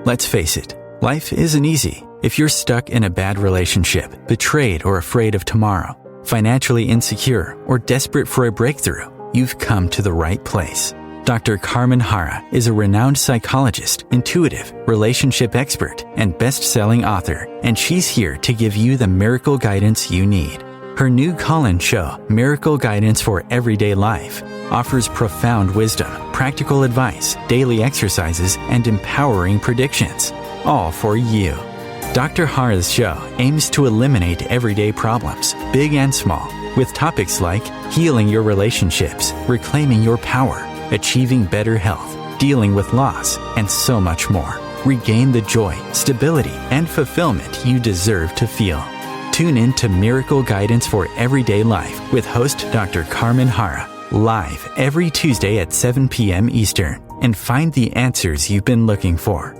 Let's face it, life isn't easy. If you're stuck in a bad relationship, betrayed or afraid of tomorrow, financially insecure, or desperate for a breakthrough, you've come to the right place. Dr. Carmen Harra is a renowned psychologist, intuitive, relationship expert, and best-selling author, and she's here to give you the miracle guidance you need. Her new call-in show, Miracle Guidance for Everyday Life, offers profound wisdom, practical advice, daily exercises, and empowering predictions, all for you. Dr. Harra's show aims to eliminate everyday problems, big and small, with topics like healing your relationships, reclaiming your power, achieving better health, dealing with loss, and so much more. Regain the joy, stability, and fulfillment you deserve to feel. Tune in to Miracle Guidance for Everyday Life with host Dr. Carmen Harra, live every Tuesday at 7 p.m. Eastern, and find the answers you've been looking for.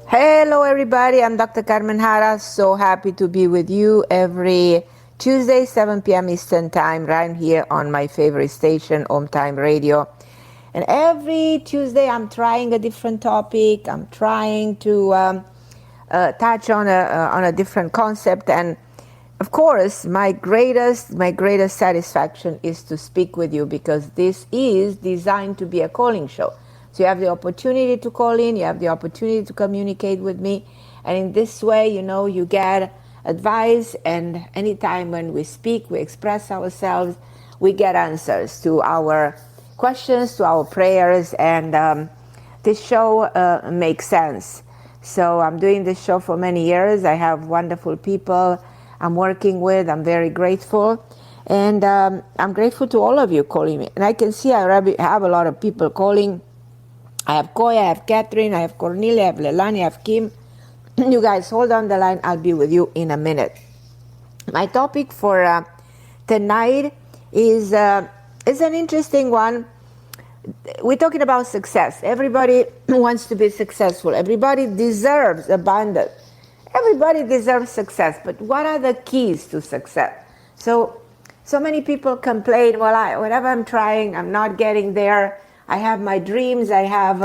Hello everybody, I'm Dr. Carmen Harra. So happy to be with you every Tuesday, 7 p.m. Eastern Time, right here on my favorite station, OMTimes Radio. And every Tuesday I'm trying a different topic. I'm trying to touch on a different concept. And of course, my greatest satisfaction is to speak with you, because this is designed to be a calling show. So you have the opportunity to call in, you have the opportunity to communicate with me, and in this way, you get advice, and anytime when we speak, we express ourselves, we get answers to our questions, to our prayers, and this show makes sense. So I'm doing this show for many years. I have wonderful people I'm working with. I'm very grateful. And I'm grateful to all of you calling me. And I can see I have a lot of people calling. I have Koya, I have Catherine, I have Cornelia, I have Lelani, I have Kim. You guys hold on the line. I'll be with you in a minute. My topic for tonight is an interesting one. We're talking about success. Everybody wants to be successful. Everybody deserves abundance. Everybody deserves success. But what are the keys to success? So many people complain, well, whatever I'm trying, I'm not getting there. I have my dreams. I have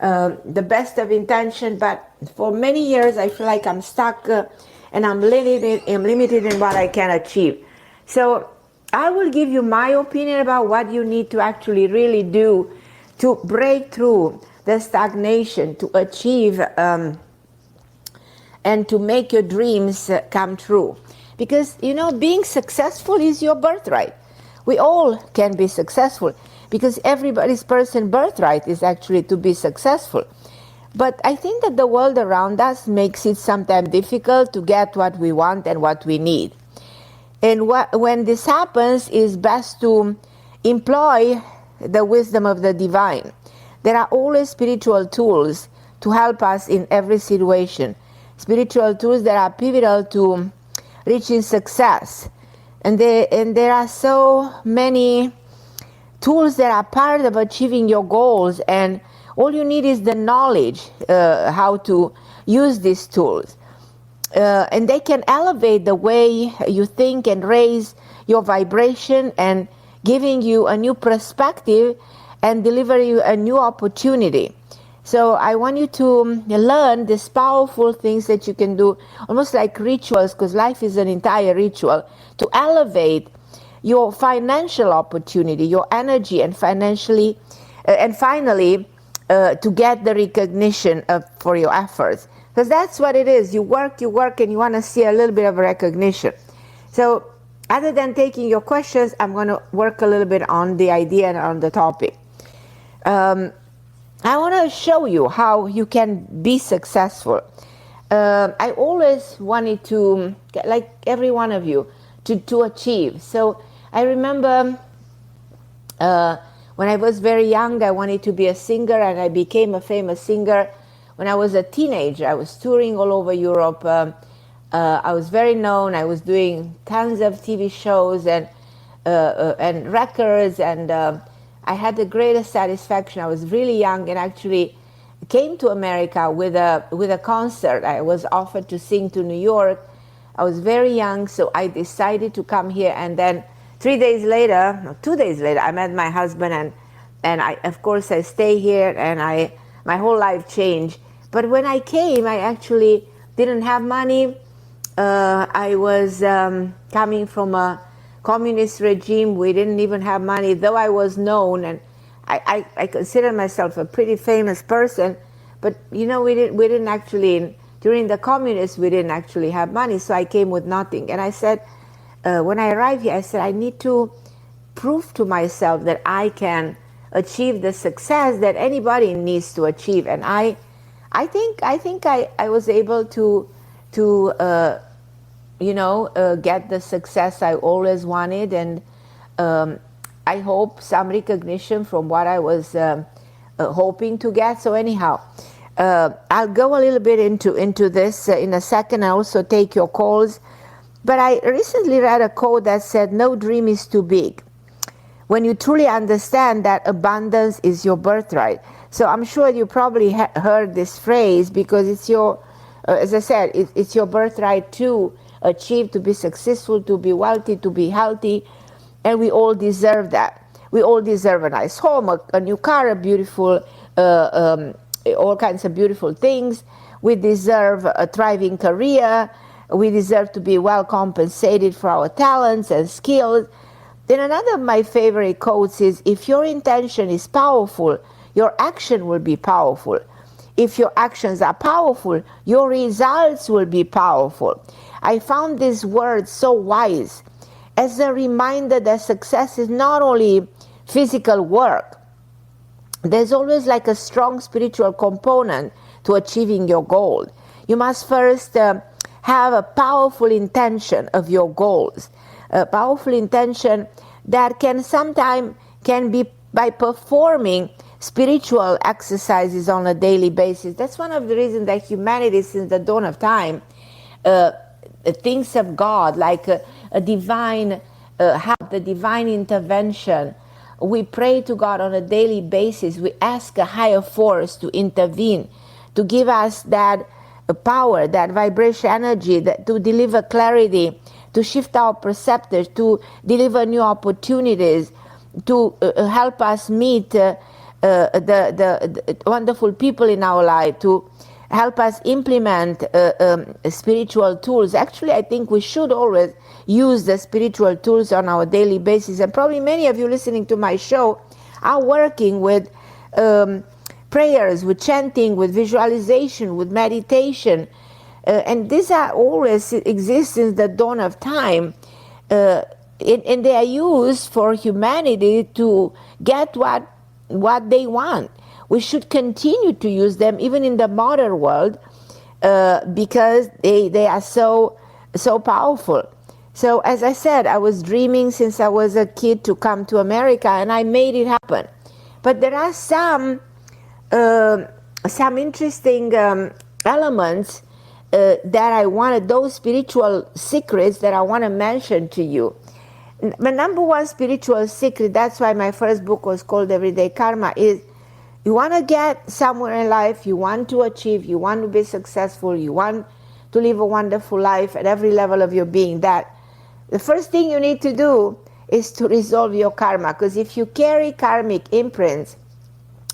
the best of intention. But for many years, I feel like I'm stuck and I'm limited in what I can achieve. So I will give you my opinion about what you need to actually really do to break through the stagnation, to achieve and to make your dreams come true. Because, being successful is your birthright. We all can be successful, because everybody's birthright is actually to be successful. But I think that the world around us makes it sometimes difficult to get what we want and what we need. And when this happens, it's best to employ the wisdom of the divine. There are always spiritual tools to help us in every situation. Spiritual tools that are pivotal to reaching success. And there are so many tools that are part of achieving your goals, and all you need is the knowledge how to use these tools. And they can elevate the way you think and raise your vibration, and giving you a new perspective and deliver you a new opportunity. So I want you to learn these powerful things that you can do, almost like rituals, because life is an entire ritual, to elevate your financial opportunity, your energy, and finally to get the recognition for your efforts. Because that's what it is. You work, and you want to see a little bit of recognition. So other than taking your questions, I'm going to work a little bit on the idea and on the topic. I want to show you how you can be successful. I always wanted to, like every one of you, to achieve. So I remember when I was very young, I wanted to be a singer, and I became a famous singer. When I was a teenager, I was touring all over Europe. I was very known. I was doing tons of TV shows and records, and I had the greatest satisfaction. I was really young and actually came to America with a concert. I was offered to sing to New York. I was very young, so I decided to come here, and then 2 days later, I met my husband, and I, of course, I stay here, and my whole life changed. But when I came, I actually didn't have money. I was coming from a communist regime. We didn't even have money, though I was known, and I consider myself a pretty famous person. But we didn't actually, during the communists, we didn't actually have money. So I came with nothing. And I said, when I arrived here, I said, I need to prove to myself that I can achieve the success that anybody needs to achieve. And I think I was able to get the success I always wanted, and I hope some recognition from what I was hoping to get. So anyhow, I'll go a little bit into this in a second. I also take your calls. But I recently read a quote that said, "No dream is too big when you truly understand that abundance is your birthright." So I'm sure you probably heard this phrase, because it's your, as I said, it's your birthright to achieve, to be successful, to be wealthy, to be healthy, and we all deserve that. We all deserve a nice home, a new car, a beautiful, all kinds of beautiful things. We deserve a thriving career. We deserve to be well compensated for our talents and skills. Then another of my favorite quotes is, if your intention is powerful, your action will be powerful. If your actions are powerful, your results will be powerful. I found this word so wise as a reminder that success is not only physical work. There's always like a strong spiritual component to achieving your goal. You must first have a powerful intention of your goals. A powerful intention that sometimes can be by performing spiritual exercises on a daily basis. That's one of the reasons that humanity, since the dawn of time, thinks of God like a divine help, the divine intervention. We pray to God on a daily basis. We ask a higher force to intervene, to give us that power, that vibration energy, to deliver clarity, to shift our perceptors, to deliver new opportunities, to help us meet the wonderful people in our life, to help us implement spiritual tools. Actually, I think we should always use the spiritual tools on our daily basis. And probably many of you listening to my show are working with prayers, with chanting, with visualization, with meditation. And these are always exist since the dawn of time. And they are used for humanity to get what they want. We should continue to use them even in the modern world because they are so powerful. So as I said, I was dreaming since I was a kid to come to America, and I made it happen. But there are some interesting elements that I wanted, those spiritual secrets that I want to mention to you. My number one spiritual secret, that's why my first book was called Everyday Karma, is you want to get somewhere in life, you want to achieve, you want to be successful, you want to live a wonderful life at every level of your being. That the first thing you need to do is to resolve your karma, because if you carry karmic imprints,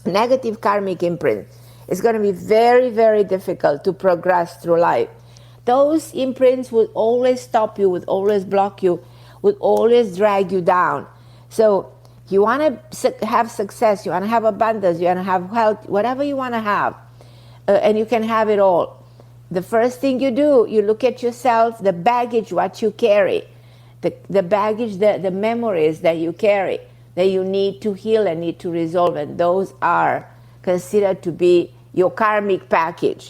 negative karmic imprints, it's going to be very, very difficult to progress through life. Those imprints will always stop you, will always block you, will always drag you down. So you want to have success, you want to have abundance, you want to have health, whatever you want to have, and you can have it all. The first thing you do, you look at yourself, the baggage, what you carry, the baggage, the memories that you carry, that you need to heal and need to resolve, and those are considered to be your karmic package,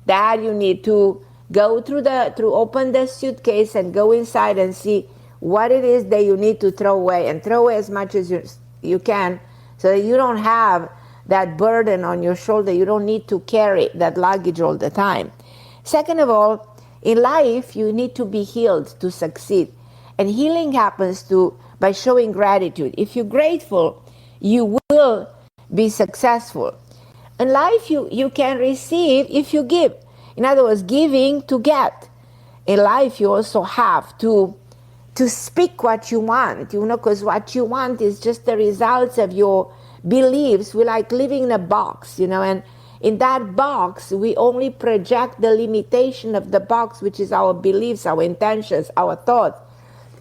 that you need to go through open the suitcase and go inside and see what it is that you need to throw away, and throw away as much as you can, so that you don't have that burden on your shoulder. You don't need to carry that luggage all the time. Second of all, in life, you need to be healed to succeed. And healing happens by showing gratitude. If you're grateful, you will be successful. In life, you can receive if you give. In other words, giving to get. In life, you also have to to speak what you want, because what you want is just the results of your beliefs. We're like living in a box, and in that box, we only project the limitation of the box, which is our beliefs, our intentions, our thoughts.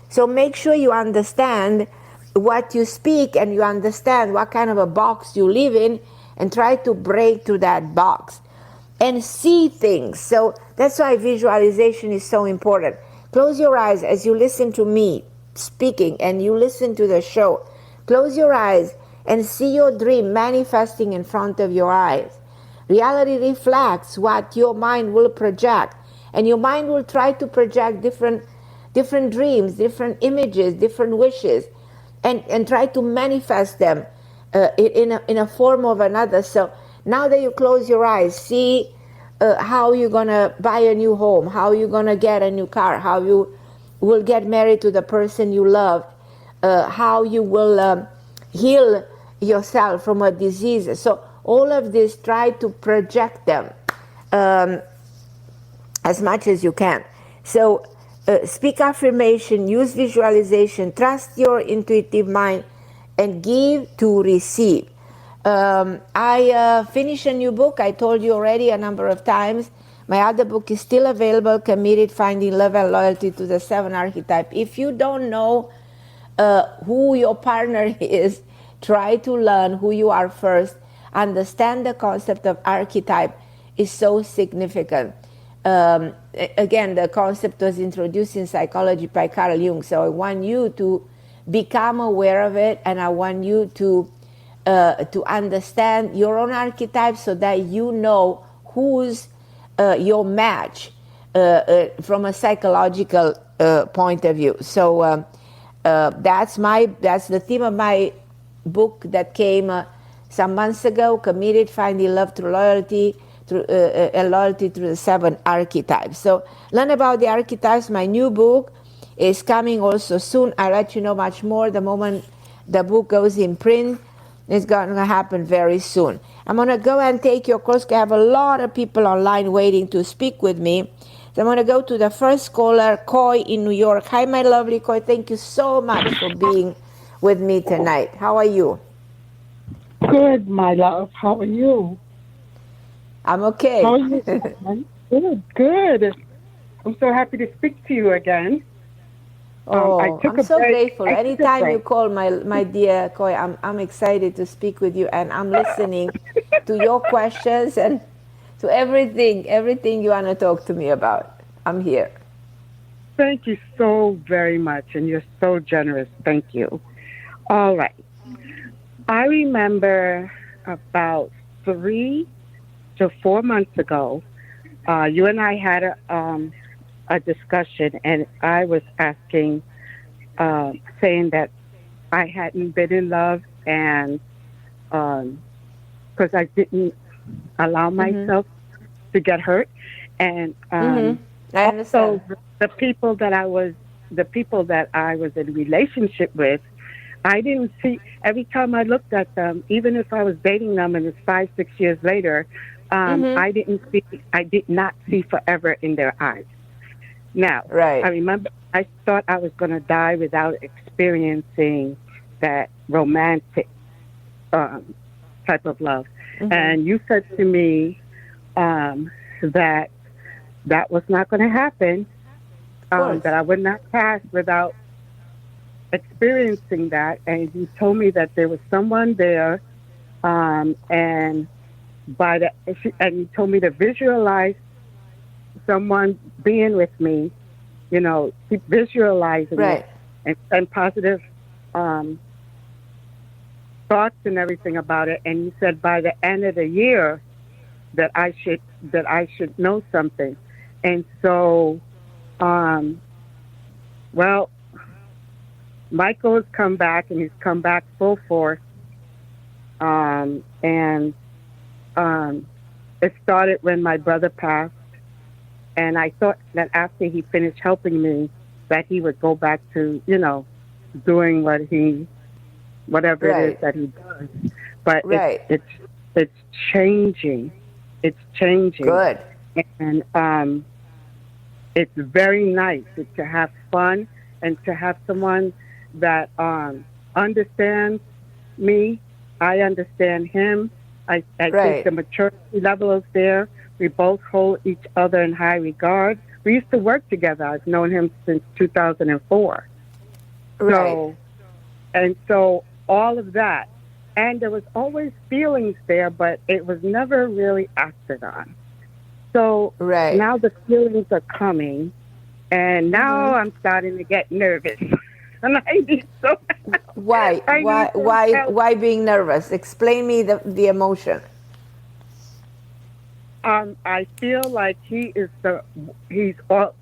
So make sure you understand what you speak and you understand what kind of a box you live in, and try to break through that box and see things. So that's why visualization is so important. Close your eyes as you listen to me speaking and you listen to the show. Close your eyes and see your dream manifesting in front of your eyes. Reality reflects what your mind will project, and your mind will try to project different dreams, different images, different wishes, and try to manifest them in a form of another. So now that you close your eyes, see how you're going to buy a new home, how you're going to get a new car, how you will get married to the person you love, how you will heal yourself from a disease. So all of this, try to project them as much as you can. So speak affirmation, use visualization, trust your intuitive mind, and give to receive. I finished a new book. I told you already a number of times. My other book is still available, Committed, Finding Love and Loyalty to the 7 Archetype. If you don't know who your partner is, try to learn who you are first. Understand the concept of archetype is so significant. Again, the concept was introduced in psychology by Carl Jung. So I want you to become aware of it, and I want you to understand your own archetype so that you know who's your match from a psychological point of view. So that's the theme of my book that came some months ago, Committed, Finding Love Through Loyalty, and Loyalty through the 7 Archetypes. So learn about the archetypes. My new book is coming also soon. I'll let you know much more the moment the book goes in print. It's going to happen very soon. I'm going to go and take your calls. I have a lot of people online waiting to speak with me. So I'm going to go to the first caller, Coy in New York. Hi, my lovely Coy. Thank you so much for being with me tonight. How are you? Good, my love. How are you? I'm okay. How are you? Good. I'm so happy to speak to you again. I'm so grateful. Anytime you call, my dear Coy, I'm excited to speak with you, and I'm listening to your questions and to everything you want to talk to me about. I'm here. Thank you so very much, and you're so generous. Thank you. All right. I remember about 3 to 4 months ago, you and I had a discussion, and I was asking, saying that I hadn't been in love, and because I didn't allow myself to get hurt, and I understand. also the people that I was in relationship with, I didn't see, every time I looked at them, even if I was dating them and it's 5, 6 years later, I did not see forever in their eyes. Now, right. I remember I thought I was going to die without experiencing that romantic type of love. And you said to me that was not going to happen, that I would not pass without experiencing that. And you told me that there was someone there, and you told me to visualize someone being with me, keep visualizing it, and positive thoughts and everything about it. And you said by the end of the year that I should know something. And so, well, Michael has come back, and he's come back full force. And it started when my brother passed. And I thought that after he finished helping me, that he would go back to, doing whatever it is that he does. But it's changing. It's changing. Good. And it's very nice to have fun and to have someone that understands me. I understand him. I think Right. the maturity level is there. We both hold each other in high regard. We used to work together. I've known him since 2004. Right. So all of that. And there was always feelings there, but it was never really acted on. So Right. now the feelings are coming, and now Mm-hmm. I'm starting to get nervous. And I need so Why? I Why? need some Why? help. Why being nervous? Explain me the emotion. I feel like he's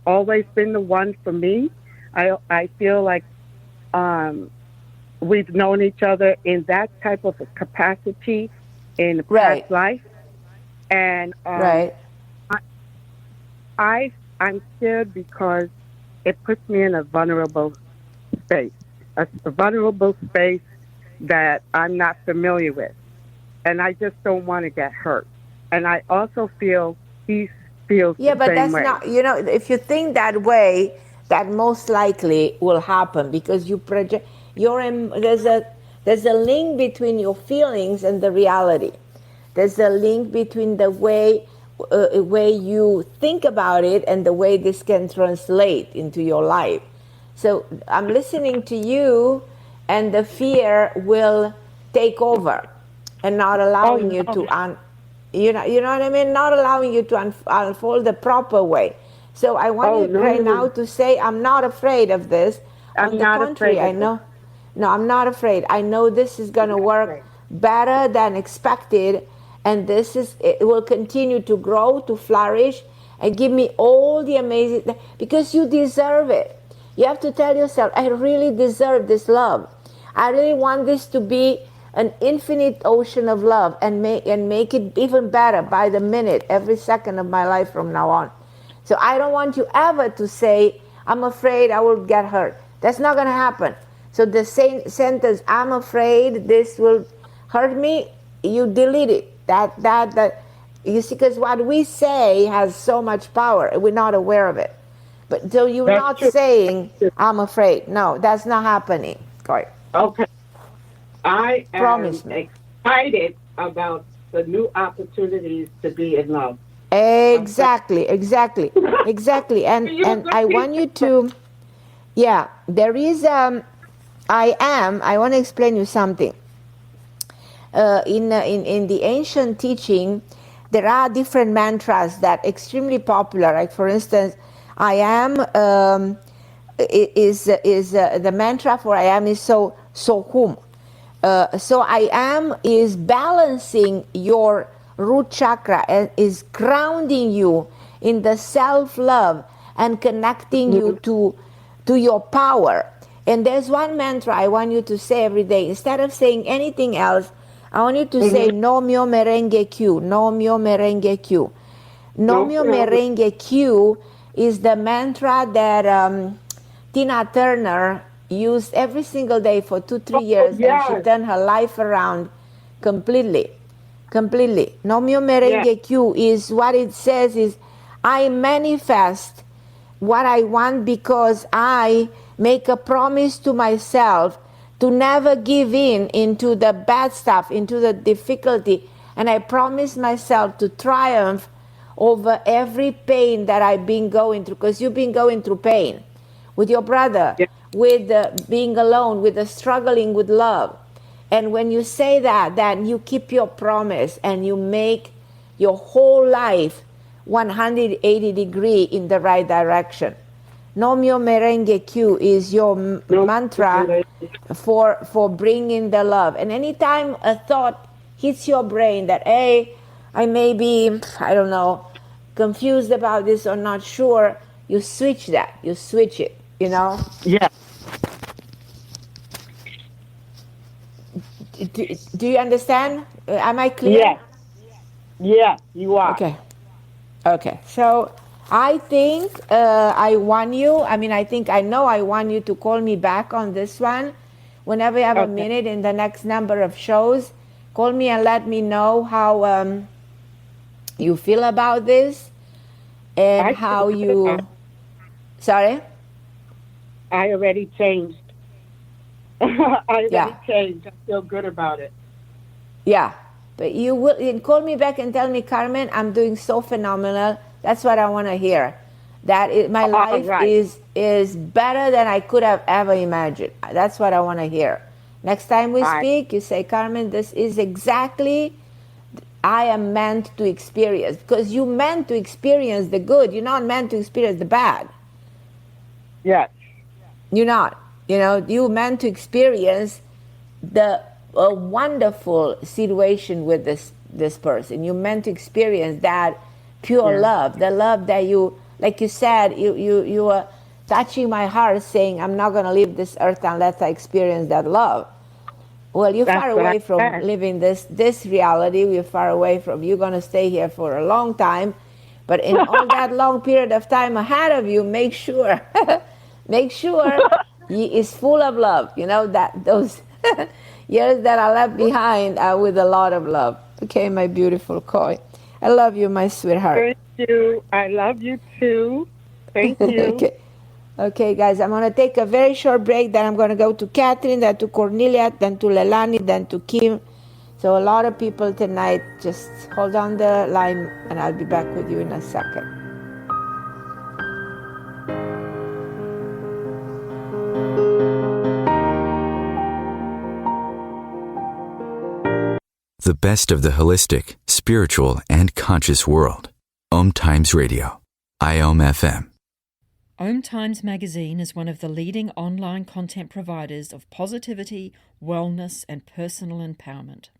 always been the one for me. I feel like um, we've known each other in that type of a capacity in the past Right. life, and Right. I, I'm scared because it puts me in a vulnerable space, a vulnerable space that I'm not familiar with, and I just don't want to get hurt. And I also feel he feels Yeah, the but same that's way. not, if you think that way, that most likely will happen because you project there's a link between your feelings and the reality. There's a link between the way you think about it and the way this can translate into your life. So I'm listening to you, and the fear will take over and not Oh allowing you no! to you know what I mean, not allowing you to unfold the proper way. So I want Oh you no! right No! now No! to say, I'm not afraid of this. On I'm the not contrary, afraid I of it. know, no, I'm not afraid. I know this is going I'm to not work afraid. better than expected, and it will continue to grow, to flourish, and give me all the amazing, because you deserve it. You have to tell yourself, I really deserve this love. I really want this to be an infinite ocean of love, and make it even better by the minute, every second of my life from now on. So I don't want you ever to say, I'm afraid I will get hurt. That's not going to happen. So the same sentence, I'm afraid this will hurt me, you delete it. That you see, because what we say has so much power. We're not aware of it. But so you're That's not true. saying, I'm afraid. No, that's not happening. Corey, Okay. I am promise me. excited about the new opportunities to be in love. Okay. Exactly, exactly, exactly. And You and I want you to, yeah, there is I want to explain you something. In the ancient teaching, there are different mantras that are extremely popular. Like for instance, I am is the mantra for I am is so whom. So I am is balancing your root chakra and is grounding you in the self-love and connecting you to your power. And there's one mantra I want you to say every day. Instead of saying anything else, I want you to say Mm-hmm. no mio merengue Q, no mio merengue Q. No No mio problem. merengue Q is the mantra that Tina Turner used every single day for 2-3 years, and she Yes. turned her life around completely. Completely. No mio Yes. merengue Q is what it says is, I manifest what I want because I make a promise to myself to never give in into the bad stuff, into the difficulty, and I promise myself to triumph over every pain that I've been going through, because you've been going through pain with your brother, Yes. with being alone, with the struggling with love. And when you say that, then you keep your promise and you make your whole life 180 degree in the right direction. No mio merengue Q is your No. mantra for bringing the love. And anytime a thought hits your brain that, hey, I may be, I don't know, confused about this or not sure, you switch that. You switch it, you know? Yes. Do you understand? Am I clear? Yes. Yes. You are. Okay. Okay. So I think I want you, I know I want you to call me back on this one. Whenever you have a Okay. minute in the next number of shows, call me and let me know how you feel about this and I feel how good about you. Sorry? I already changed. I already Yeah. changed. I feel good about it. Yeah. But you call me back and tell me, Carmen, I'm doing so phenomenal. That's what I want to hear. My All life right. is better than I could have ever imagined. That's what I want to hear. Next time we All right. speak, you say, Carmen, this is exactly I am meant to experience. Because you meant to experience the good. You're not meant to experience the bad. Yes. You're not. You meant to experience a wonderful situation with this person. You meant to experience that pure love, the love that you, like you said, you were touching my heart, saying, I'm not going to leave this earth unless I experience that love. Well, you're That's far what I away from said. living this reality. We're far away from. You're going to stay here for a long time, but in all that long period of time ahead of you, make sure it's full of love. That those years that are left behind are with a lot of love. Okay, my beautiful koi. I love you, my sweetheart. Thank you. I love you too. Thank you. Okay, guys, I'm going to take a very short break. Then I'm going to go to Catherine, then to Cornelia, then to Lelani, then to Kim. So a lot of people tonight. Just hold on the line, and I'll be back with you in a second. The best of the holistic, spiritual, and conscious world. OMTimes Radio. IOM FM. OMTimes magazine is one of the leading online content providers of positivity, wellness, and personal empowerment.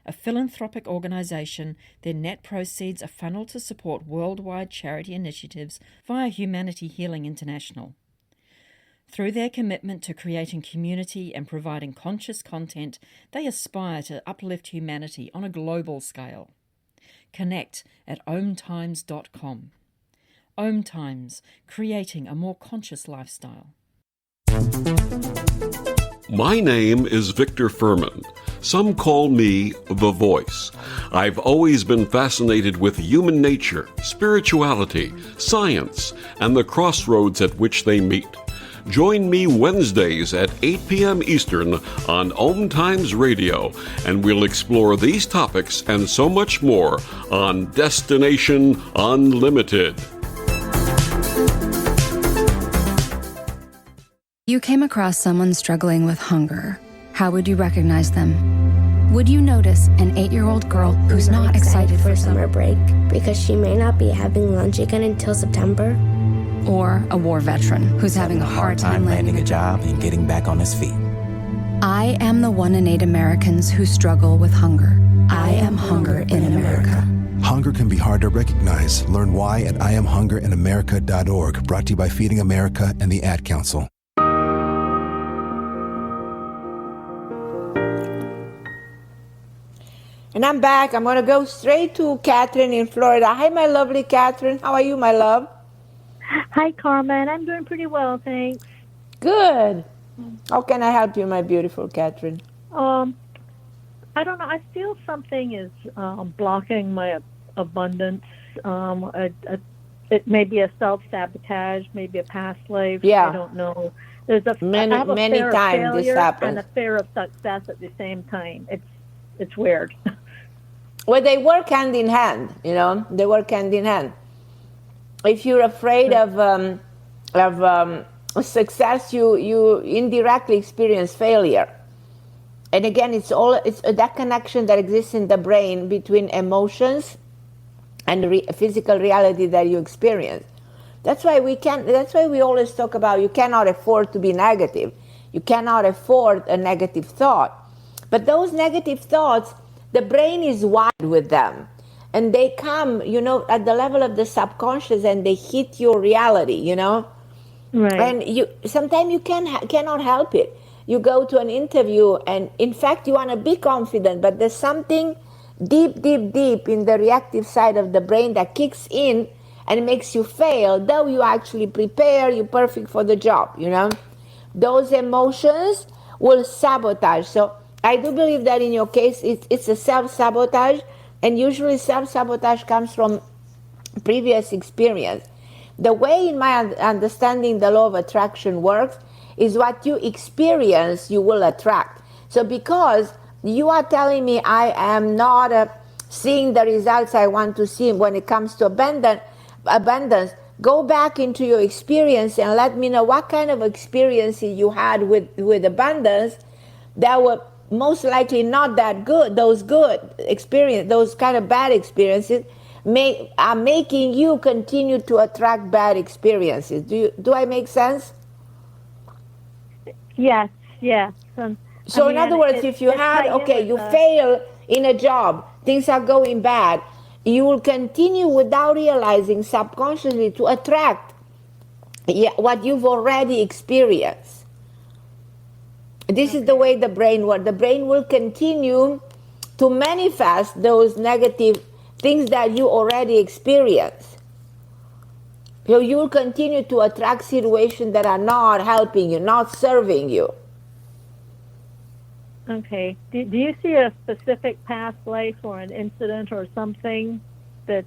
A philanthropic organisation, their net proceeds are funneled to support worldwide charity initiatives via Humanity Healing International. Through their commitment to creating community and providing conscious content, they aspire to uplift humanity on a global scale. Connect at omtimes.com. OMTimes, creating a more conscious lifestyle. My name is Victor Furman. Some call me The Voice. I've always been fascinated with human nature, spirituality, science, and the crossroads at which they meet. Join me Wednesdays at 8 p.m. Eastern on OMTimes Radio, and we'll explore these topics and so much more on Destination Unlimited. You came across someone struggling with hunger. How would you recognize them? Would you notice an 8-year-old girl who's not excited for summer break because she may not be having lunch again until September? Or a war veteran who's having a hard time landing a job and getting back on his feet? I am the 1 in 8 Americans who struggle with hunger. I am hunger in America. Hunger can be hard to recognize. Learn why at IamHungerInAmerica.org. Brought to you by Feeding America and the Ad Council. And I'm back. I'm going to go straight to Catherine in Florida. Hi, my lovely Catherine. How are you, my love? Hi, Carmen. I'm doing pretty well, thanks. Good. How can I help you, my beautiful Catherine? I don't know. I feel something is blocking my abundance. It may be a self-sabotage, maybe a past life. Yeah. I don't know. There's many I have a times fear of failure this happens. and a fear of success at the same time. It's weird. Well, they work hand in hand, They work hand in hand. If you're afraid of success, you indirectly experience failure. And again, it's that connection that exists in the brain between emotions and physical reality that you experience. That's why we always talk about you cannot afford to be negative. You cannot afford a negative thought. But those negative thoughts, the brain is wired with them. And they come, at the level of the subconscious, and they hit your reality, Right. And sometimes you cannot help it. You go to an interview, and in fact, you want to be confident, but there's something deep, deep, deep in the reactive side of the brain that kicks in and makes you fail, though you actually prepare, you're perfect for the job, Those emotions will sabotage. So I do believe that in your case, it's a self-sabotage, and usually self-sabotage comes from previous experience. The way in my understanding the law of attraction works is what you experience, you will attract. So because you are telling me I am not seeing the results I want to see when it comes to abundance, go back into your experience and let me know what kind of experiences you had with abundance that were most likely not that good. Those good experience, those kind of bad experiences are making you continue to attract bad experiences. Do I make sense? Yes. So in other words, if you fail in a job, things are going bad, you will continue without realizing subconsciously to attract what you've already experienced. This is the way the brain works. The brain will continue to manifest those negative things that you already experienced. So you will continue to attract situations that are not helping you, not serving you. Okay. Do you see a specific past life or an incident or something that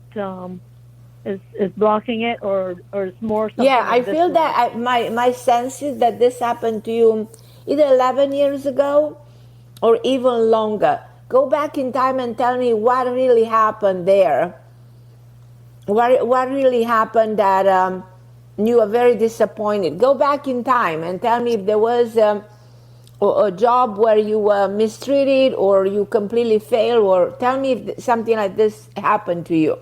is blocking it, or is more something? Yeah, I feel that my sense is that this happened to you either 11 years ago or even longer. Go back in time and tell me what really happened there. What really happened that you were very disappointed. Go back in time and tell me if there was a job where you were mistreated or you completely failed, or tell me if something like this happened to you.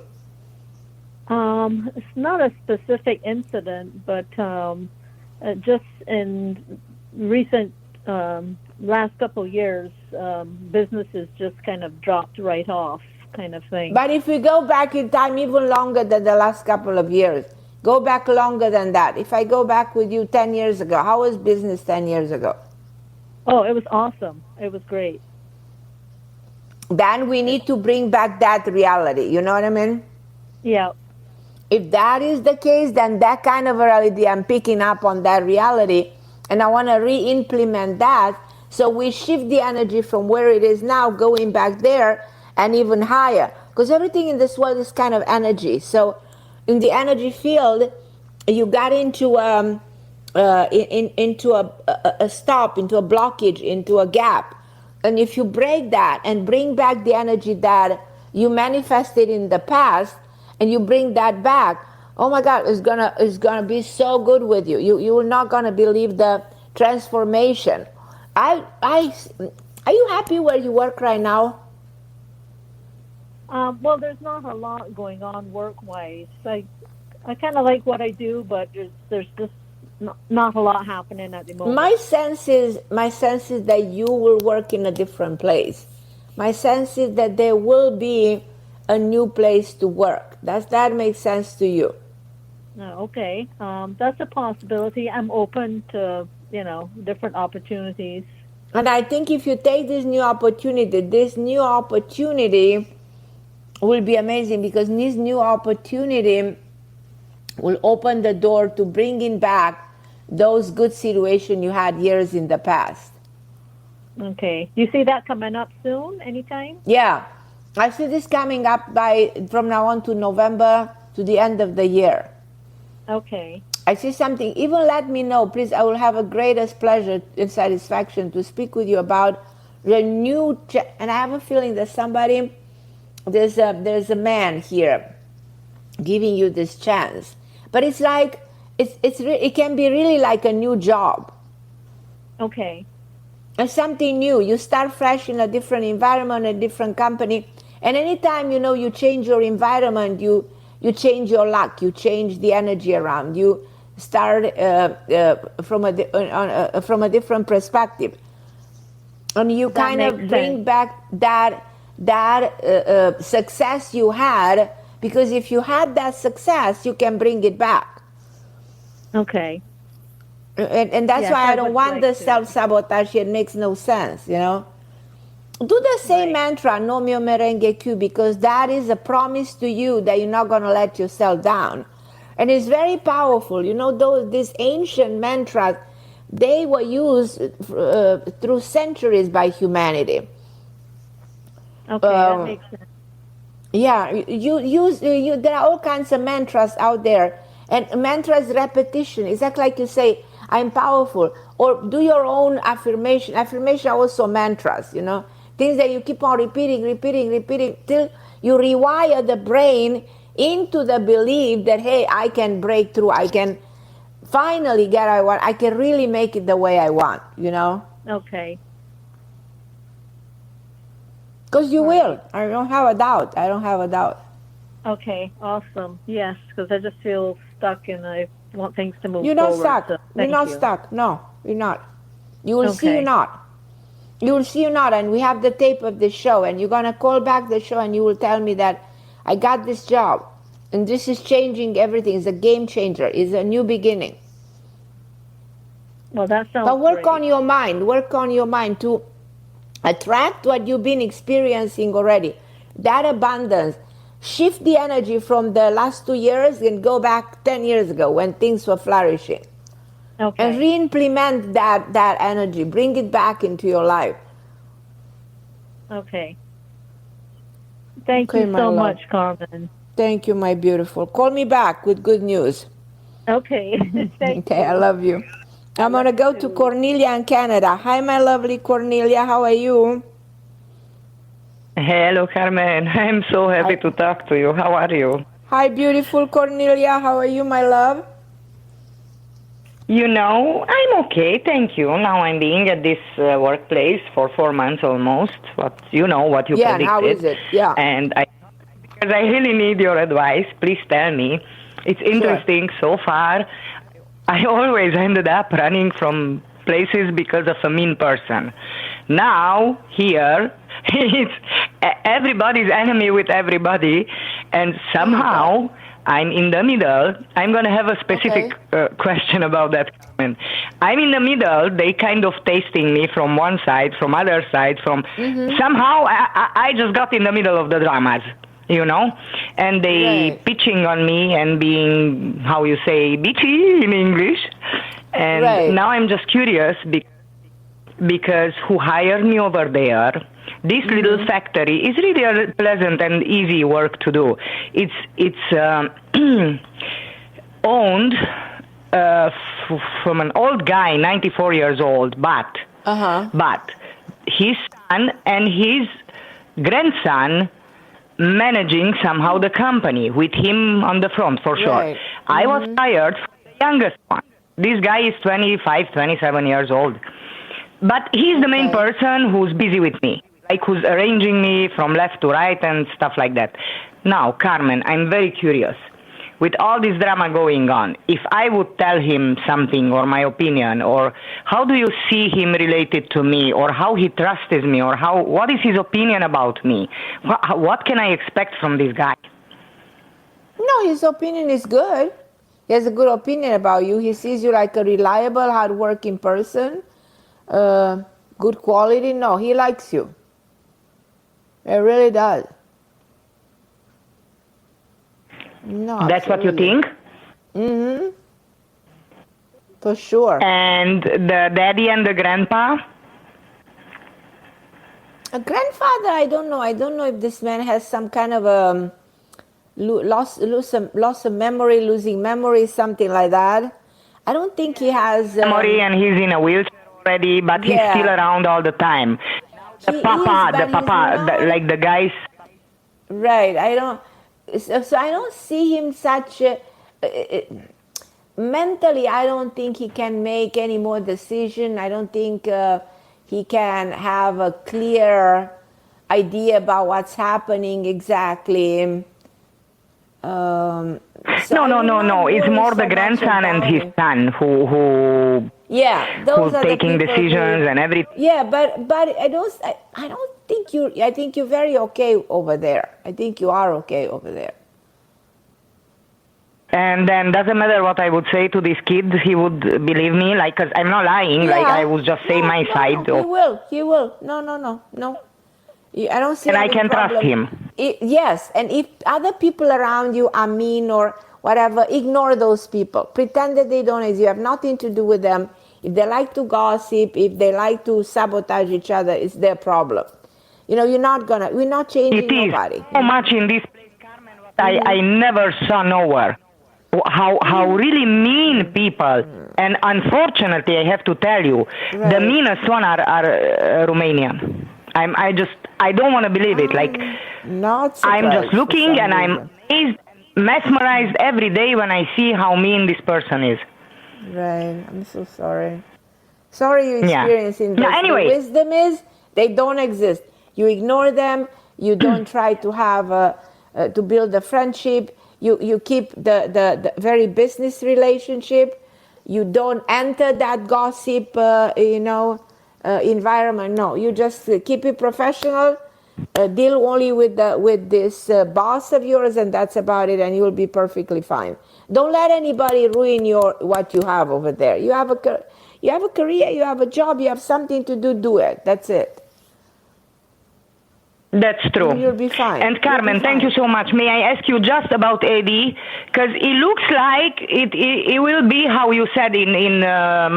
It's not a specific incident, but just in recent last couple years, businesses just kind of dropped right off, kind of thing. But if we go back in time even longer than the last couple of years, go back longer than that. If I go back with you 10 years ago, how was business 10 years ago? Oh, it was awesome. It was great. Then we need to bring back that reality. You know what I mean? Yeah. If that is the case, then that kind of reality, I'm picking up on that reality, and I want to re-implement that. So we shift the energy from where it is now, going back there and even higher. Because everything in this world is kind of energy. So in the energy field, you got into into a stop, into a blockage, into a gap. And if you break that and bring back the energy that you manifested in the past, and you bring that back, oh my God, it's gonna be so good with you. You are not gonna believe the transformation. Are you happy where you work right now? Well, there's not a lot going on work-wise. I kind of like what I do, but there's just not a lot happening at the moment. My sense is that you will work in a different place. My sense is that there will be a new place to work. Does that make sense to you? Okay, that's a possibility. I'm open to different opportunities. And I think if you take this new opportunity will be amazing, because this new opportunity will open the door to bringing back those good situations you had years in the past. Okay. You see that coming up soon, anytime? Yeah. I see this coming up from now on to November, to the end of the year. Okay. I see something. Even let me know, please. I will have a greatest pleasure and satisfaction to speak with you about the new. And I have a feeling that there's a man here giving you this chance. But it's like it can be really like a new job. Okay. And something new. You start fresh in a different environment, a different company. And anytime you change your environment, you change your luck. You change the energy around. You start from a different perspective, and you kind of bring back that success you had. Because if you had that success, you can bring it back. Okay. And that's why I don't want the self-sabotage. It makes no sense, Do the same mantra, No Mio Merengue Q, because that is a promise to you that you're not going to let yourself down. And it's very powerful. These ancient mantras, they were used through centuries by humanity. Okay, that makes sense. Yeah, there are all kinds of mantras out there, And mantra is repetition. Exactly like you say, I'm powerful. Or do your own affirmation. Affirmation are also mantras, you know. Things that you keep on repeating, till you rewire the brain into the belief that, hey, I can break through. I can finally get what I want. I can really make it the way I want, you know. Okay. Because you will. I don't have a doubt. Okay, awesome. Yes, because I just feel stuck and I want things to move You're not forward. stuck. So You're not stuck. No, you're not. You will see you're not. You will see you're not. And we have the tape of the show. And you're going to call back the show and you will tell me that I got this job. And this is changing everything. It's a game changer. It's a new beginning. Well, that sounds But work great. on your mind. Work on your mind to attract what you've been experiencing already. That abundance. Shift the energy from the last 2 years and go back 10 years ago when things were flourishing. Okay. And re-implement that energy. Bring it back into your life. Okay. Thank you so much, Carmen. Thank you, my beautiful. Call me back with good news. Okay. Thank okay, you. I love you. I'm going to go to Cornelia in Canada. Hi, my lovely Cornelia. How are you? Hello, Carmen. I'm so happy to talk to you. How are you? Hi, beautiful Cornelia. How are you, my love? You know, I'm okay, thank you. Now I'm being at this workplace for 4 months almost. But you know what you predicted. Yeah, how is it? Yeah. And because I really need your advice, please tell me. It's interesting so far. I always ended up running from places because of a mean person. Now, here, it's everybody's enemy with everybody, and somehow I'm in the middle. I'm going to have a specific question about that. I'm in the middle. They kind of tasting me from one side, from other side, from somehow I just got in the middle of the dramas, you know, and they pitching on me and being, how you say, bitchy in English. And now I'm just curious because who hired me over there, this little factory is really pleasant and easy work to do. It's owned from an old guy, 94 years old, but his son and his grandson managing somehow the company with him on the front for sure. I was hired from the youngest one. This guy is 25, 27 years old. But he's the main person who's busy with me, like who's arranging me from left to right and stuff like that. Now, Carmen, I'm very curious. With all this drama going on, if I would tell him something or my opinion, or how do you see him related to me, or how he trusts me, or what is his opinion about me? What can I expect from this guy? No, his opinion is good. He has a good opinion about you. He sees you like a reliable, hardworking person. Good quality. No, he likes you. It really does. No, that's what you think? Mm-hmm. For sure. And the daddy and the grandpa? A grandfather, I don't know. I don't know if this man has some kind of loss of memory, losing memory, something like that. I don't think he has memory, and he's in a wheelchair already, but he's still around all the time. The papa, like the guys. Right. So I don't see him such. Mentally, I don't think he can make any more decision. I don't think he can have a clear idea about what's happening exactly. No. It's more the grandson and his son who those who's are taking the decisions and everything. Yeah, but I don't think you. I think you're very okay over there. I think you are okay over there. And then doesn't matter what I would say to this kid, he would believe me. Like, 'cause I'm not lying. Like I would just say my side. No, he will. No. I don't see. And any I can problem. trust him. Yes, and if other people around you are mean or whatever, ignore those people. Pretend that they don't exist. You have nothing to do with them. If they like to gossip, if they like to sabotage each other, it's their problem. You know, we're not changing nobody. So much in this place, Carmen, what I never saw nowhere. how really mean people, and unfortunately, I have to tell you, the meanest one are Romanian. I don't want to believe it. Like, not I'm just looking and I'm amazed, mesmerized every day when I see how mean this person is. Right. I'm so sorry. Sorry you're experiencing this. Anyway. The wisdom is they don't exist. You ignore them. You don't try to have to build a friendship. You keep the very business relationship. You don't enter that gossip, environment. No, you just keep it professional. Deal only with this boss of yours, and that's about it. And you will be perfectly fine. Don't let anybody ruin what you have over there. You have a career, you have a job, you have something to do. Do it. That's it. That's true. And you'll be fine. And Carmen, thank you so much. May I ask you just about Eddie? Because it looks like it will be how you said in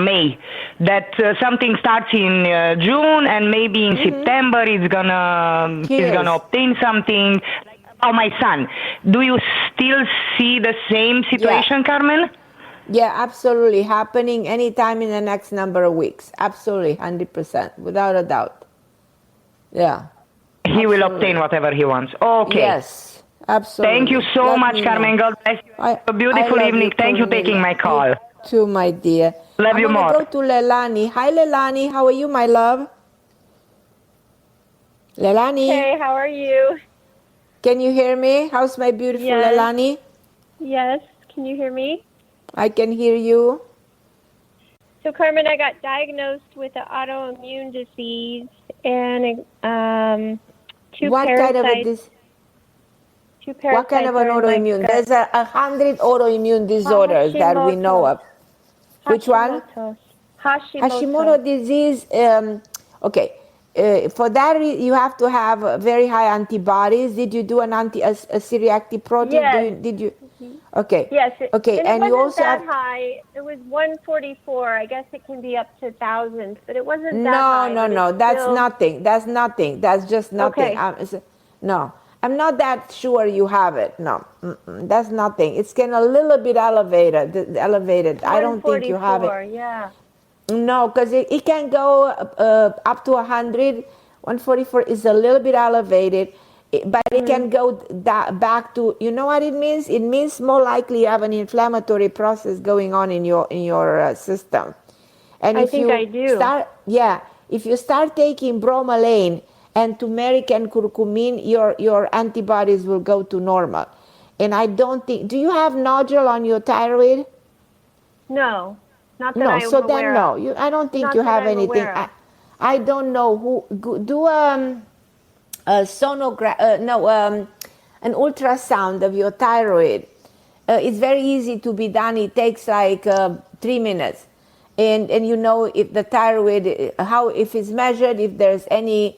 May, that something starts in June and maybe in September he's gonna obtain something. Oh, my son. Do you still see the same situation, Carmen? Yeah, absolutely. Happening anytime in the next number of weeks. Absolutely, 100%, without a doubt. Yeah. He will obtain whatever he wants. Okay. Yes, absolutely. Thank you so much, Carmen. God bless you. Have a beautiful evening. Thank you for taking my call. You too, my dear. Love you more. I'm going to go to Leilani. Hi, Leilani. How are you, my love? Leilani. Hey, how are you? Can you hear me? How's my beautiful Leilani? Yes. Can you hear me? I can hear you. So, Carmen, I got diagnosed with an autoimmune disease and two parasites. What kind of an autoimmune? There's 100 autoimmune disorders that we know of. Which one? Hashimoto disease. Okay. For that, you have to have very high antibodies. Did you do a C-reactive protein? Yes. Did you? Okay. Yes. Okay. And it you wasn't also that high. It was 144. I guess it can be up to thousands, but it wasn't that high. No. That's nothing. That's nothing. That's just nothing. Okay. No. I'm not that sure you have it. No. That's nothing. It's getting a little bit elevated. I don't think you have it. Yeah. No, because it can go up to 100. 144 is a little bit elevated, but it can go back to, you know what it means? It means more likely you have an inflammatory process going on in your system. And I think I do. If you start taking bromelain and turmeric and curcumin, your antibodies will go to normal. And I don't think, do you have nodule on your thyroid? No. Not that I'm so aware then no. of. I don't think you have anything. I don't know who do a sonograph. An ultrasound of your thyroid. It's very easy to be done. It takes like 3 minutes, and you know if the thyroid, if it's measured, if there's any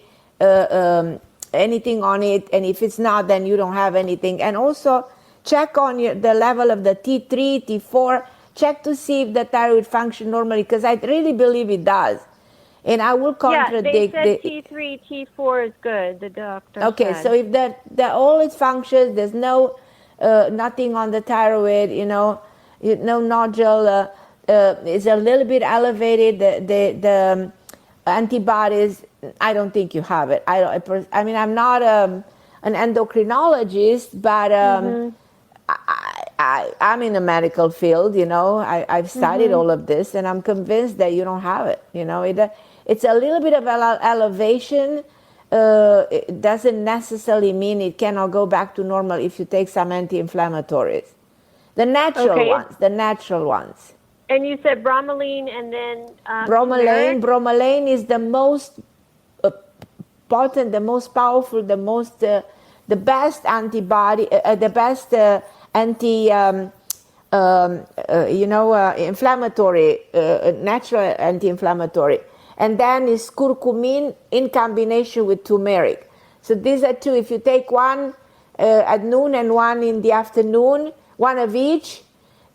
anything on it, and if it's not, then you don't have anything. And also check on the level of the T3, T4. Check to see if the thyroid function normally, because I really believe it does. And I will contradict. Yeah, they said T3, T4 is good, the doctor said. So if the all it functions, there's no nothing on the thyroid, no nodule, is a little bit elevated, the antibodies, I don't think you have it. I mean, I'm not an endocrinologist, but I'm in the medical field, I've studied all of this, and I'm convinced that you don't have it. It's a little bit of elevation. It doesn't necessarily mean it cannot go back to normal if you take some anti-inflammatories. The natural ones. And you said bromelain and then bromelain. Bromelain is the most potent, the most powerful, the best antibody, the best inflammatory, natural anti-inflammatory. And then is curcumin in combination with turmeric. So these are two. If you take one at noon and one in the afternoon, one of each,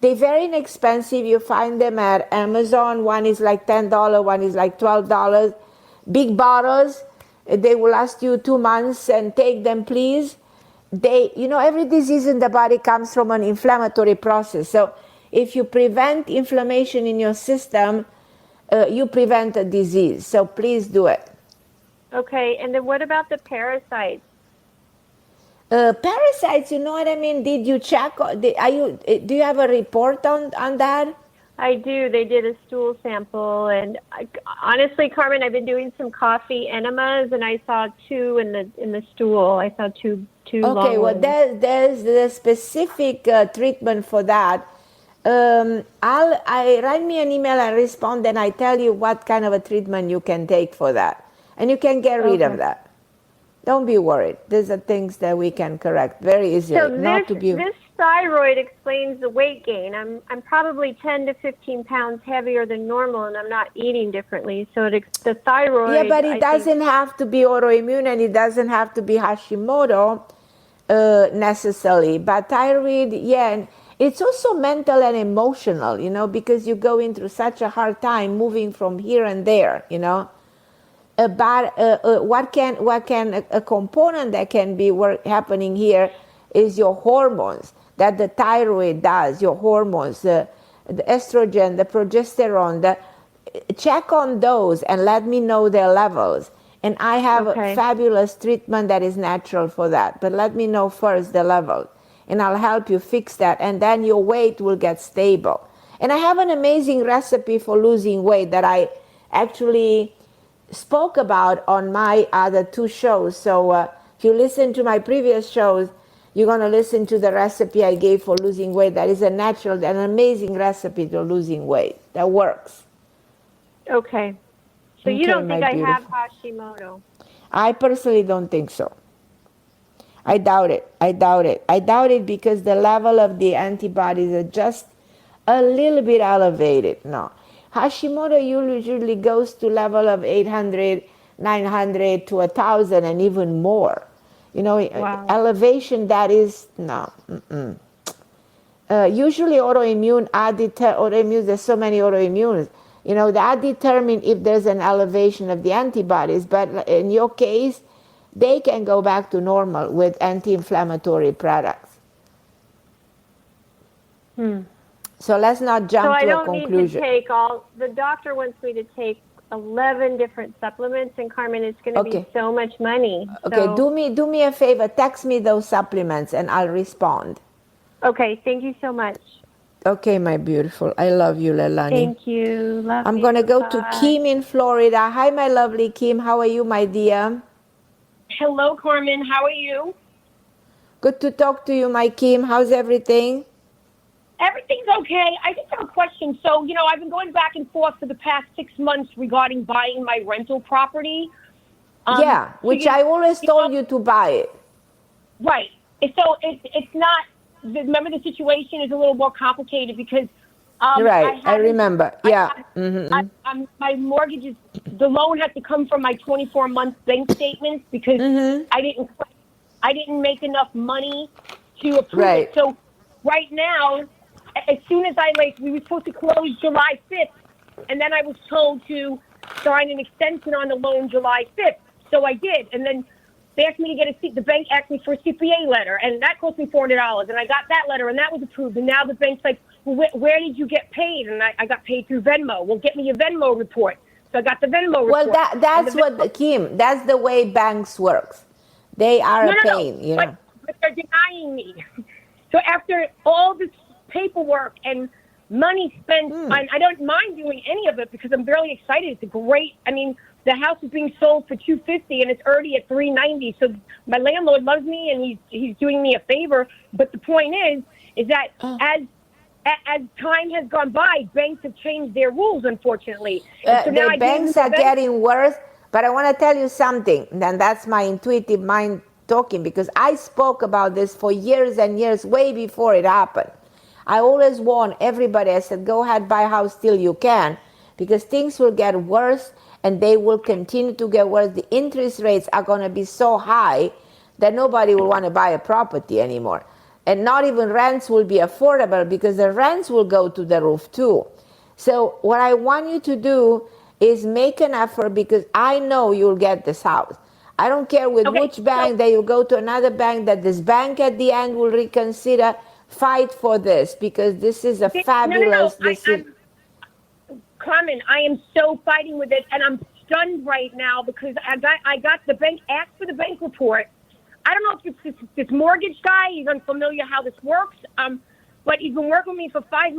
they're very inexpensive. You find them at Amazon. One is like $10, one is like $12. Big bottles. They will last you 2 months, and take them, please. every disease in the body comes from an inflammatory process. So if you prevent inflammation in your system, you prevent a disease. So please do it. Okay, and then what about the parasites? Parasites, you know what I mean? Did you check? Do you have a report on that? I do. They did a stool sample, and honestly, Carmen, I've been doing some coffee enemas, and I saw 2 in the stool. I saw two Okay, long well, ones. there's the specific treatment for that. I write me an email and respond, and I tell you what kind of a treatment you can take for that, and you can get rid of that. Don't be worried. These are things that we can correct very easily. So this thyroid explains the weight gain. I'm probably 10 to 15 pounds heavier than normal, and I'm not eating differently. So the thyroid. Yeah, but it doesn't have to be autoimmune, and it doesn't have to be Hashimoto necessarily. But thyroid, yeah, and it's also mental and emotional, because you're going through such a hard time moving from here and there, a component that can be happening here is your hormones that the thyroid does, your hormones, the estrogen, the progesterone. Check on those and let me know their levels. And I have a fabulous treatment that is natural for that. But let me know first the level, and I'll help you fix that. And then your weight will get stable. And I have an amazing recipe for losing weight that I actually spoke about on my other 2 shows. So if you listen to my previous shows, you're going to listen to the recipe I gave for losing weight. That is a natural, an amazing recipe for losing weight that works. Okay. So you don't think I have Hashimoto? I personally don't think so. I doubt it. I doubt it because the level of the antibodies are just a little bit elevated. No. Hashimoto usually goes to level of 800, 900 to 1,000 and even more. Elevation that is, no. Usually autoimmune, there's so many autoimmunes. That determine if there's an elevation of the antibodies. But in your case, they can go back to normal with anti-inflammatory products. So let's not jump to a conclusion. So I don't need to take the doctor wants me to take 11 different supplements, and Carmen, it's going to be so much money. Okay, do me a favor, text me those supplements and I'll respond. Okay, thank you so much. Okay, my beautiful. I love you, Leilani. Thank you. Love I'm you. going to go to Kim in Florida. Hi, my lovely Kim. How are you, my dear? Hello, Carmen. How are you? Good to talk to you, my Kim. How's everything? Everything's okay. I just have a question. So, I've been going back and forth for the past 6 months regarding buying my rental property. Which I always told you to buy it. Right. So it's not, remember the situation is a little more complicated because... I remember. My mortgage is, the loan had to come from my 24-month bank statements because I didn't make enough money to approve it. So right now, as soon as we were supposed to close July 5th, and then I was told to sign an extension on the loan July 5th. So I did. And then they asked me to get the bank asked me for a CPA letter, and that cost me $400. And I got that letter, and that was approved. And now the bank's like, well, where did you get paid? And I got paid through Venmo. Well, get me a Venmo report. So I got the Venmo report. Well, Kim, that's the way banks works. They are a pain, But they're denying me. So after all this paperwork and money spent, I don't mind doing any of it because I'm very excited. It's a great, the house is being sold for $250 and it's already at $390. So my landlord loves me and he's doing me a favor. But the point is that as time has gone by, banks have changed their rules, unfortunately. So now the banks are getting worse. But I want to tell you something, and that's my intuitive mind talking, because I spoke about this for years and years, way before it happened. I always warn everybody, I said, go ahead, buy a house till you can, because things will get worse and they will continue to get worse. The interest rates are going to be so high that nobody will want to buy a property anymore. And not even rents will be affordable because the rents will go to the roof too. So what I want you to do is make an effort, because I know you'll get this house. I don't care with which bank that you go to another bank, that this bank at the end will reconsider. Fight for this, because this is a fabulous decision. Carmen, I am so fighting with it, and I'm stunned right now because I got the bank, asked for the bank report. I don't know if it's this mortgage guy, he's unfamiliar how this works, but he's been working with me for 5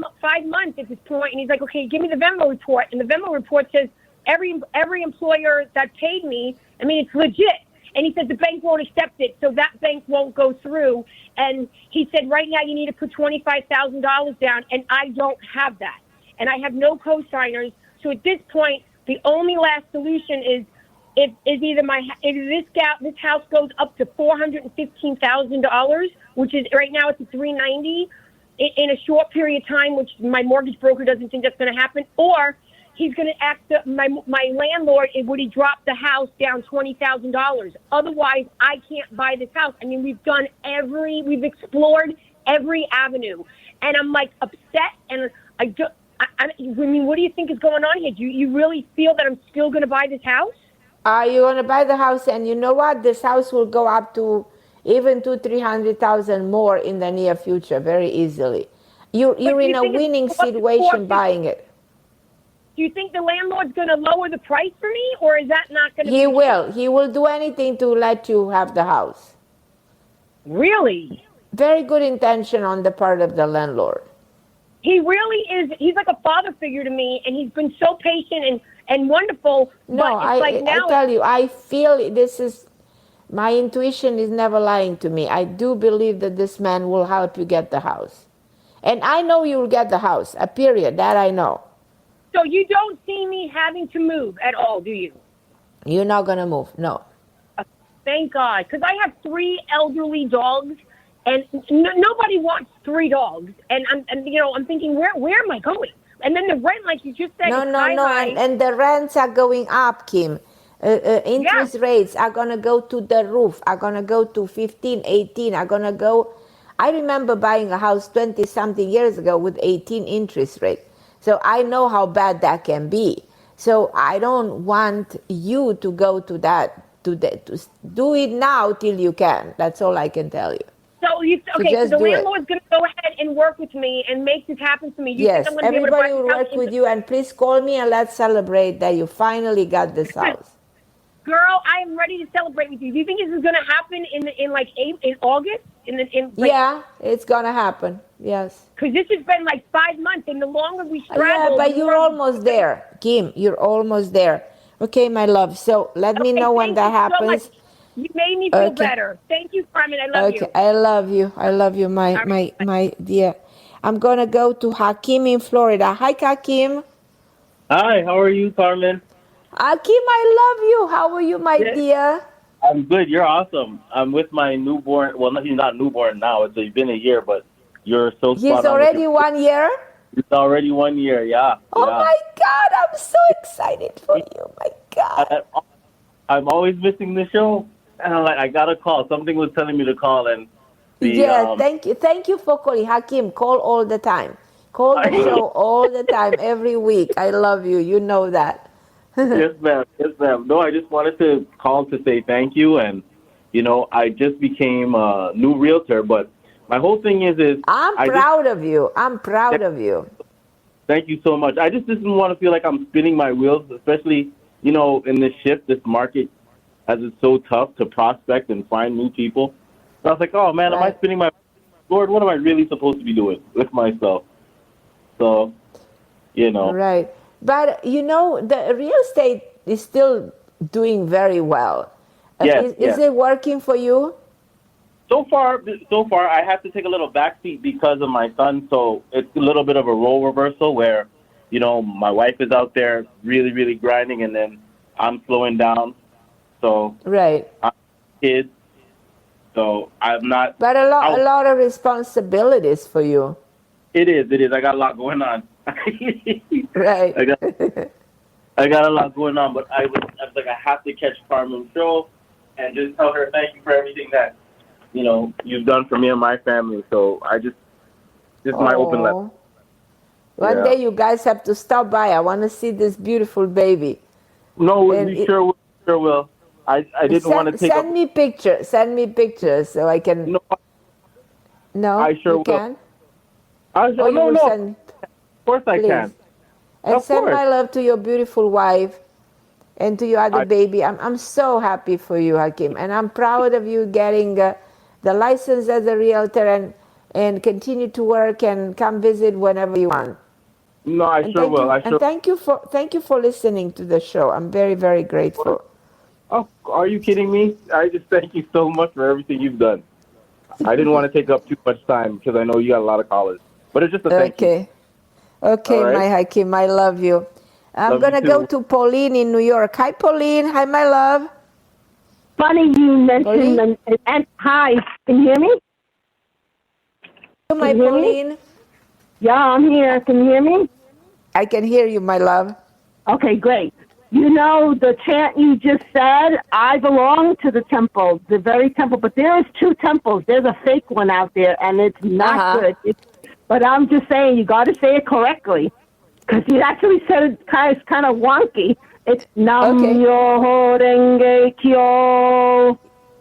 months at this point, and he's like, okay, give me the Venmo report, and the Venmo report says every employer that paid me, I mean, it's legit. And he said the bank won't accept it, so that bank won't go through. And he said right now you need to put $25,000 down, and I don't have that. And I have no co-signers. So at this point, the only last solution is if this house goes up to $415,000, which is right now it's at $390 in a short period of time, which my mortgage broker doesn't think that's going to happen, or he's going to ask my landlord, would he drop the house down $20,000? Otherwise, I can't buy this house. I mean, we've explored every avenue, and I'm like upset. And I mean, what do you think is going on here? Do you really feel that I'm still going to buy this house? You want to buy the house, and you know what? This house will go up to even $200,000-300,000 more in the near future, very easily. You're in a winning situation buying it. Do you think the landlord's going to lower the price for me, or is that not going to be? He will. He will do anything to let you have the house. Really? Very good intention on the part of the landlord. He really is. He's like a father figure to me, and he's been so patient and wonderful. No, I tell you, I feel this is, my intuition is never lying to me. I do believe that this man will help you get the house. And I know you will get the house, a period, that I know. So you don't see me having to move at all, do you? You're not going to move, no. Thank God, because I have 3 elderly dogs, and nobody wants 3 dogs. And I'm thinking, where am I going? And then the rent, like you just said, no, and the rents are going up, Kim. Interest rates are going to go to the roof, are going to go to 15, 18, are going to go. I remember buying a house 20-something years ago with 18 interest rate. So I know how bad that can be. So I don't want you to go to that, to do it now till you can. That's all I can tell you. So the landlord's going to go ahead and work with me and make this happen for me. Yes, everybody will work with you, and please call me and let's celebrate that you finally got this house. Girl, I am ready to celebrate with you. Do you think this is going to happen in August? Yeah, it's going to happen. Yes. Because this has been like 5 months, and the longer we struggle... Yeah, but you're almost there, Kim. You're almost there. Okay, my love. So let me know when that happens. So you made me feel better. Thank you, Carmen. I love you. I love you. I love you, my dear. I'm going to go to Hakeem in Florida. Hi, Hakeem. Hi, how are you, Carmen? Hakeem, I love you. How are you, my dear? I'm good. You're awesome. I'm with my newborn. Well, he's not newborn now. It's been a year, but you're so spot on. He's already 1 year? It's already 1 year, yeah. Oh, my God. I'm so excited for you. My God. I'm always missing the show. And I'm like, I got to call. Something was telling me to call. And thank you. Thank you for calling. Hakeem, call all the time. Call the show all the time, every week. I love you. You know that. Yes, ma'am. Yes, ma'am. No, I just wanted to call to say thank you. And, I just became a new realtor. But my whole thing is I'm proud of you. I'm proud of you. Thank you so much. I just didn't want to feel like I'm spinning my wheels, especially, in this shift, this market, as it's so tough to prospect and find new people. So I was like, oh, man, Am I spinning my... Lord, what am I really supposed to be doing with myself? So, Right. But, the real estate is still doing very well. Yes, is it working for you? So far, I have to take a little backseat because of my son. So it's a little bit of a role reversal where, my wife is out there really, really grinding, and then I'm slowing down. So right, I'm kids. So I'm not. But a lot of responsibilities for you. It is. I got a lot going on. Right. I got a lot going on, but I was like, I have to catch Carmen's show and just tell her thank you for everything that you've done for me and my family. So I just my open letter. One day you guys have to stop by. I want to see this beautiful baby. No, we sure will. I didn't want to take Send me pictures. Send me pictures so I can. No, I sure you will. can. No, You will no. send. Of course I Please. can. And Of send course. my love to your beautiful wife and to your other baby. I'm so happy for you, Hakim, and I'm proud of you getting the license as a realtor and continue to work and come visit whenever you want. No, I sure will. And thank you for listening to the show. I'm very, very grateful. Oh, are you kidding me? I just thank you so much for everything you've done. I didn't want to take up too much time because I know you got a lot of callers. But it's just a thank you. Okay, right. my Hakim, I love you. I'm Love going to you go too. to Pauline in New York. Hi, Pauline. Hi, my love. Funny you mentioned, and hi, can you hear me? My Pauline. Yeah, I'm here. Can you hear me? I can hear you, my love. Okay, great. You know, the chant you just said, I belong to the temple, the very temple, but there's two temples. There's a fake one out there, and it's not good. But I'm just saying, you got to say it correctly, because you actually said it kind of wonky. It's Nam Myoho Renge Kyo.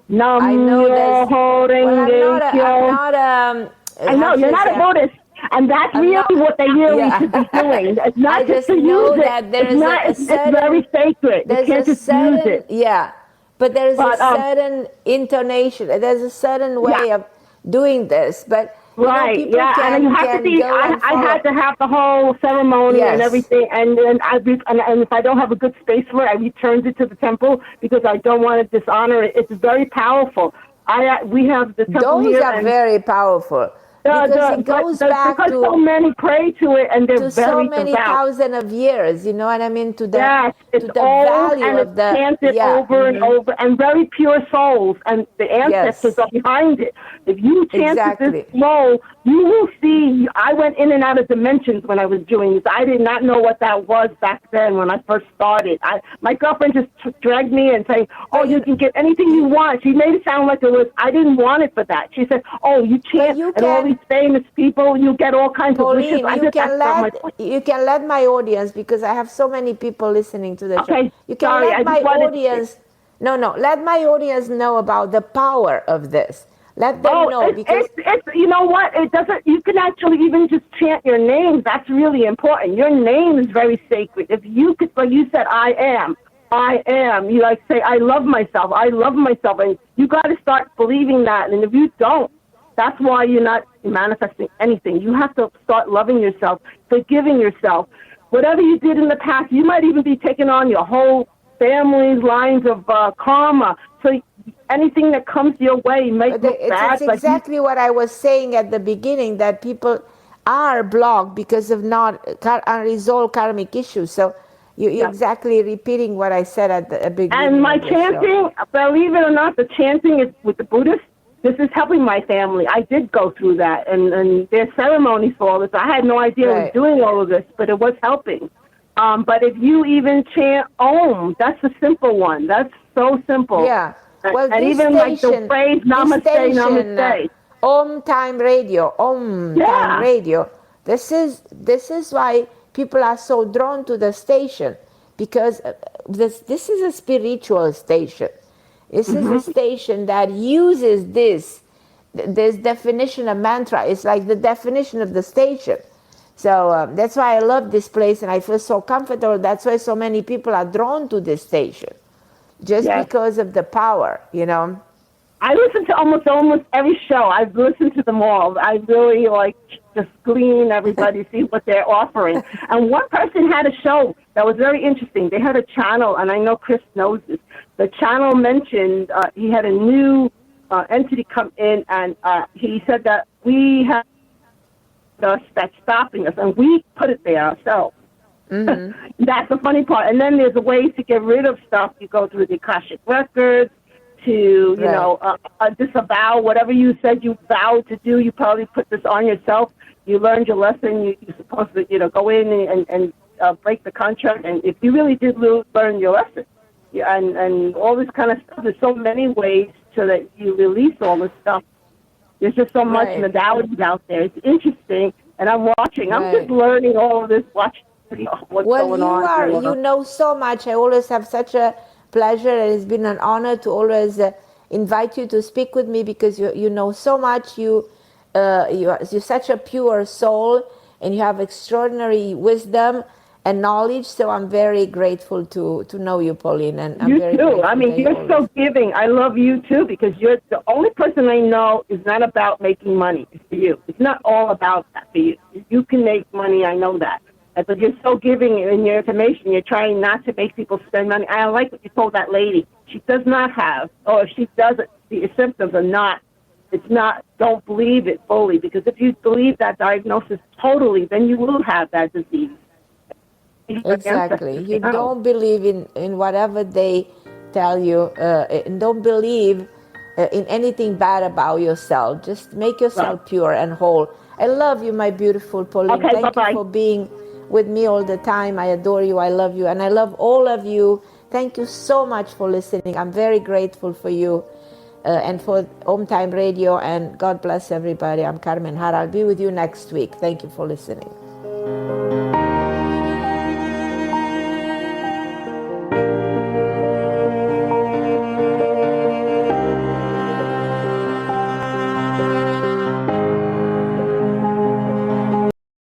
Nam Myoho Renge Kyo. I know, you're not a Buddhist. And that's really what they really should be doing. It's not just to use it. It's very sacred. You can't just use it. Yeah, but there's a certain intonation. There's a certain way of doing this. But you know, people and you have to see. I had to have the whole ceremony and everything, and if I don't have a good space for it, I returned it to the temple because I don't want to dishonor it. It's very powerful. We have the temple here. Those are very powerful. Because it goes back to so many pray to it, and they're to very so many devout. thousands of years. You know what I mean? To the it's to the old value and of the chanted over and over, and very pure souls, and the ancestors are behind it. If you chant this slow, you will see. I went in and out of dimensions when I was doing this. I did not know what that was back then when I first started. My girlfriend just dragged me and saying, "Oh, you can get anything you want." She made it sound like it was. I didn't want it for that. She said, "Oh, you chant and all these famous people, you get all kinds of wishes." You can let my audience, because I have so many people listening to the show. You can let my audience. Let my audience know about the power of this. Let them know, because it's you know what, it doesn't. You can actually even just chant your name. That's really important. Your name is very sacred. If you could, like you said, I am. You like say, I love myself. And you got to start believing that. And if you don't, that's why you're not manifesting anything. You have to start loving yourself, forgiving yourself. Whatever you did in the past, you might even be taking on your whole family's lines of karma. So anything that comes your way might look bad. It's exactly what I was saying at the beginning, that people are blocked because of not unresolved karmic issues. So you're exactly repeating what I said at the beginning. And my chanting, believe it or not, the chanting is with the Buddhists. This is helping my family. I did go through that, and there's ceremonies for all this. I had no idea I was doing all of this, but it was helping. But if you even chant Om, that's a simple one. That's so simple. Yeah. Well, and even like the phrase Namaste, Namaste. OMTime Radio, OMTime Radio. This is why people are so drawn to the station, because this is a spiritual station. This is a station that uses this definition of mantra. It's like the definition of the station. So that's why I love this place, and I feel so comfortable. That's why so many people are drawn to this station, just because of the power, you know. I listen to almost every show. I've listened to them all. I really just glean everybody, see what they're offering. And one person had a show that was very interesting. They had a channel, and I know Chris knows this. The channel mentioned he had a new entity come in, and he said that we have that's stopping us, and we put it there ourselves. That's the funny part. And then there's a way to get rid of stuff. You go through the Akashic records to, you know, disavow whatever you said you vowed to do. You probably put this on yourself. You learned your lesson. You're supposed to, you know, go in and break the contract. And if you really did learn your lesson, and all this kind of stuff, there's so many ways so that you release all this stuff. There's just so much modalities out there. It's interesting, and I'm watching. I'm just learning all of this, watching what's going on. You know so much. I always have such a pleasure, and it's been an honor to always invite you to speak with me, because you know so much. You're such a pure soul, and you have extraordinary wisdom and knowledge. So I'm very grateful to know you, Pauline. And I'm you very too. grateful I mean, that you're so giving. I love you too, because you're the only person I know is not about making money. It's for you. It's not all about that for you. You can make money. I know that. But you're so giving in your information. You're trying not to make people spend money. I like what you told that lady. She does not have, or if she does it, the symptoms are not. It's not, don't believe it fully, because if you believe that diagnosis totally, then you will have that disease. Exactly. You don't believe in whatever they tell you, and don't believe in anything bad about yourself. Just make yourself pure and whole. I love you, my beautiful Pauline. Okay, Thank you for being with me all the time. I adore you. I love you. And I love all of you. Thank you so much for listening. I'm very grateful for you and for OMTime Radio. And God bless everybody. I'm Carmen Harra. I'll be with you next week. Thank you for listening.